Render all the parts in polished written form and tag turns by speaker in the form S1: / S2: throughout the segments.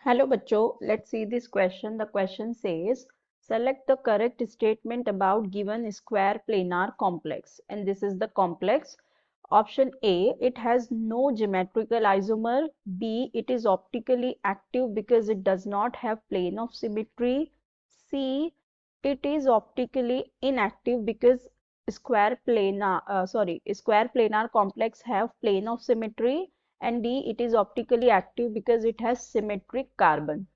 S1: Hello bachcho, let's see this question. The question says, select the correct statement about given square planar complex. And this is the complex. Option A, it has no geometrical isomer. B, it is optically active because it does not have plane of symmetry. C, it is optically inactive because square planar complex have plane of symmetry. And D, it is optically active because it has symmetric carbon.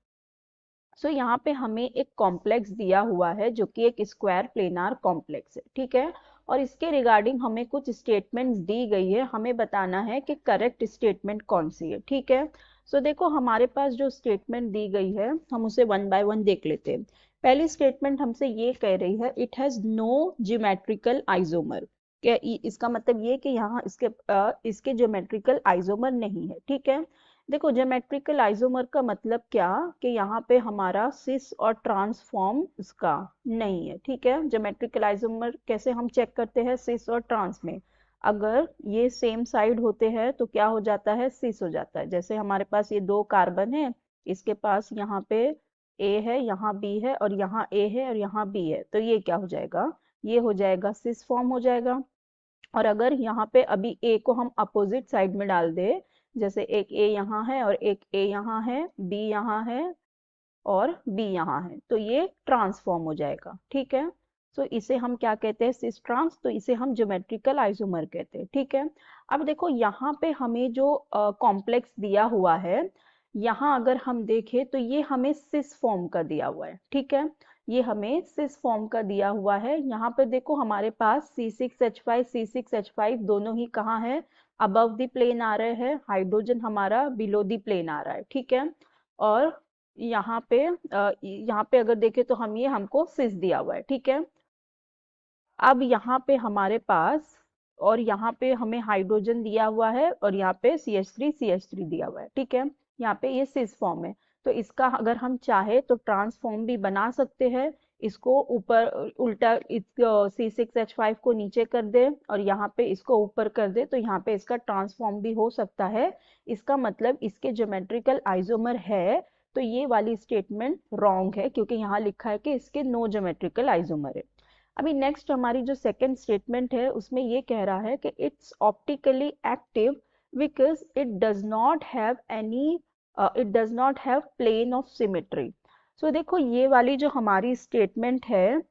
S1: सो यहाँ पे हमें एक complex दिया हुआ है जो कि एक स्क्वायर प्लेनार कॉम्प्लेक्स है, ठीक है। और इसके रिगार्डिंग हमें कुछ स्टेटमेंट्स दी गई है, हमें बताना है कि करेक्ट स्टेटमेंट कौन सी है, ठीक है। सो देखो हमारे पास जो स्टेटमेंट दी गई है हम उसे वन बाय वन देख लेते हैं। पहली स्टेटमेंट हमसे ये कह रही है it has no geometrical isomer. इसका मतलब ये कि यहाँ इसके ज्योमेट्रिकल आइसोमर नहीं है, ठीक है। देखो ज्योमेट्रिकल आइसोमर का मतलब क्या कि यहाँ पे हमारा सिस और ट्रांसफॉर्म इसका नहीं है, ठीक है। ज्योमेट्रिकल आइसोमर कैसे हम चेक करते हैं सिस और ट्रांस में, अगर ये सेम साइड होते हैं तो क्या हो जाता है, सिस हो जाता है। जैसे हमारे पास ये दो कार्बन है, इसके पास यहाँ पे ए है, यहाँ बी है, और यहाँ ए है और यहाँ बी है, तो ये क्या हो जाएगा, ये हो जाएगा सिस फॉर्म हो जाएगा। और अगर यहाँ पे अभी ए को हम अपोजिट साइड में डाल दे, जैसे एक ए यहाँ है और एक ए यहाँ है, बी यहाँ है और बी यहाँ है, तो ये ट्रांसफॉर्म हो जाएगा, ठीक है। तो इसे हम क्या कहते हैं, सिस ट्रांस, तो इसे हम ज्योमेट्रिकल आइसोमर कहते हैं, ठीक है। अब देखो यहाँ पे हमें जो कॉम्प्लेक्स दिया हुआ है, यहाँ अगर हम देखें तो ये हमें सिस फॉर्म का दिया हुआ है, ठीक है। ये हमें सिस फॉर्म का दिया हुआ है। यहाँ पे देखो हमारे पास C6H5 C6H5 दोनों ही कहाँ है, अबव द प्लेन आ रहे हैं, हाइड्रोजन हमारा बिलो द प्लेन आ रहा है, ठीक है। और यहाँ पे अगर देखें तो हम ये हमको सिस दिया हुआ है, ठीक है। अब यहाँ पे हमारे पास, और यहाँ पे हमें हाइड्रोजन दिया हुआ है और यहाँ पे CH3 दिया हुआ है, ठीक है। यहाँ पे ये सिस फॉर्म है, तो इसका अगर हम चाहे तो ट्रांसफॉर्म भी बना सकते हैं। इसको ऊपर उल्टा इस C6H5 को नीचे कर दे और यहाँ पे इसको ऊपर कर दे, तो यहाँ पे इसका ट्रांसफॉर्म भी हो सकता है। इसका मतलब इसके ज्योमेट्रिकल आइसोमर है, तो ये वाली स्टेटमेंट रॉन्ग है क्योंकि यहाँ लिखा है कि इसके नो ज्योमेट्रिकल आइसोमर है। अभी नेक्स्ट हमारी जो सेकंड स्टेटमेंट है उसमें ये कह रहा है कि it's optically active because it does not have plane of symmetry. So देखो ये वाली जो हमारी स्टेटमेंट है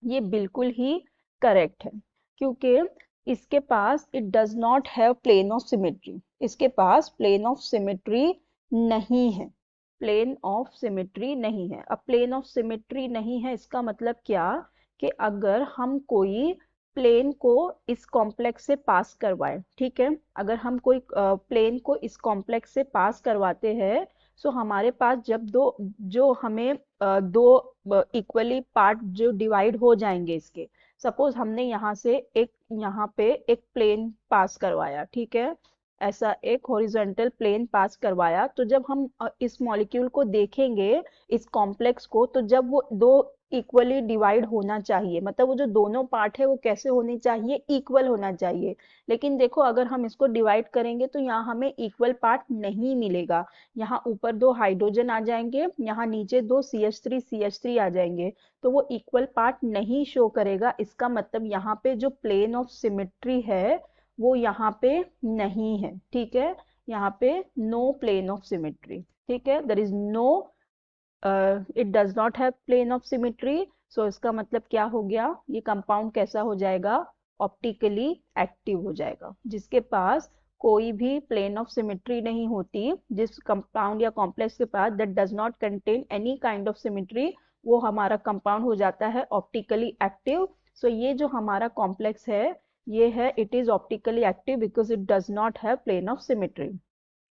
S1: ये बिल्कुल ही करेक्ट है, क्योंकि इसके पास it does not have plane of symmetry, इसके पास प्लेन ऑफ सिमेट्री नहीं है, प्लेन ऑफ सिमेट्री नहीं है। अब प्लेन ऑफ सिमेट्री नहीं है इसका मतलब क्या, कि अगर हम कोई प्लेन को इस कॉम्प्लेक्स से पास करवाएं, ठीक है, अगर हम कोई प्लेन को इस कॉम्प्लेक्स से पास करवाते हैं, सो हमारे पास जब दो जो हमें दो इक्वली पार्ट जो डिवाइड हो जाएंगे इसके, सपोज हमने यहाँ से एक यहाँ पे एक प्लेन पास करवाया, ठीक है, ऐसा एक हॉरिजॉन्टल प्लेन पास करवाया, तो जब हम इस मॉलिक्यूल को देखेंगे इस कॉम्प्लेक्स को, तो जब वो दो इक्वली डिवाइड होना चाहिए, मतलब वो जो दोनों पार्ट है वो कैसे होने चाहिए, इक्वल होना चाहिए। लेकिन देखो अगर हम इसको डिवाइड करेंगे तो यहाँ हमें इक्वल पार्ट नहीं मिलेगा। यहाँ ऊपर दो हाइड्रोजन आ जाएंगे, यहाँ नीचे दो CH3 आ जाएंगे, तो वो इक्वल पार्ट नहीं शो करेगा। इसका मतलब यहाँ पे जो प्लेन ऑफ सिमेट्री है वो यहाँ पे नहीं है, ठीक है। यहाँ पे नो प्लेन ऑफ सिमेट्री, ठीक है, there is no, it does not have plane of symmetry. So इसका मतलब क्या हो गया, ये कंपाउंड कैसा हो जाएगा, ऑप्टिकली एक्टिव हो जाएगा। जिसके पास कोई भी प्लेन ऑफ सिमेट्री नहीं होती, जिस कंपाउंड या कॉम्प्लेक्स के पास that does not contain any kind of symmetry, वो हमारा कंपाउंड हो जाता है ऑप्टिकली एक्टिव। सो ये जो हमारा कॉम्प्लेक्स है ये है it is optically active because it does not have plane of symmetry.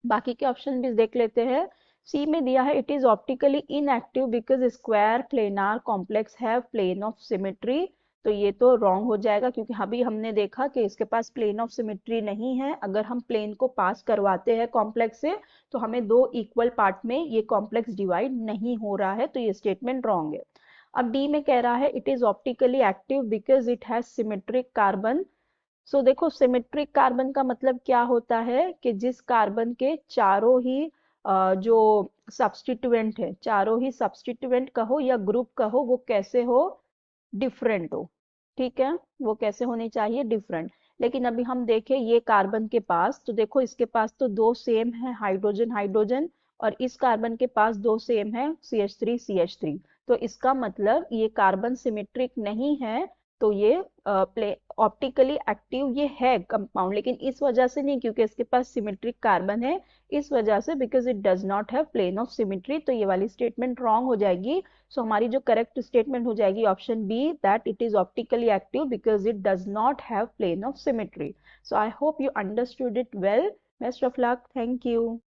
S1: बाकी के ऑप्शन भी देख लेते हैं। सी में दिया है it is optically inactive because square planar complex have plane of symmetry, तो ये तो रॉन्ग हो जाएगा क्योंकि अभी हमने देखा कि इसके पास प्लेन ऑफ सिमेट्री नहीं है। अगर हम प्लेन को पास करवाते हैं कॉम्प्लेक्स से तो हमें दो इक्वल पार्ट में ये कॉम्प्लेक्स डिवाइड नहीं हो रहा है, तो ये स्टेटमेंट रॉन्ग है। अब डी में कह रहा है it is optically active because it has symmetric carbon. देखो सिमेट्रिक कार्बन का मतलब क्या होता है कि जिस कार्बन के चारों ही जो सब्स्टिट्यूएंट है, चारों ही सब्स्टिट्यूएंट कहो या ग्रुप कहो, वो कैसे हो, डिफरेंट हो। ठीक है, वो कैसे होने चाहिए, डिफरेंट। लेकिन अभी हम देखें ये कार्बन के पास, तो देखो इसके पास तो दो सेम है, हाइड्रोजन हाइड्रोजन, और इस कार्बन के पास दो सेम है, CH3 CH3। तो इसका मतलब ये कार्बन सिमेट्रिक नहीं है। तो ये प्ले ऑप्टिकली एक्टिव ये है कंपाउंड, लेकिन इस वजह से नहीं क्योंकि इसके पास सिमेट्रिक कार्बन है, इस वजह से, because it does not have plane of symmetry. तो ये वाली स्टेटमेंट रॉन्ग हो जाएगी। सो हमारी जो करेक्ट स्टेटमेंट हो जाएगी option B, that it is optically active because it does not have plane of symmetry. So I hope you understood it well. Best of luck, thank you.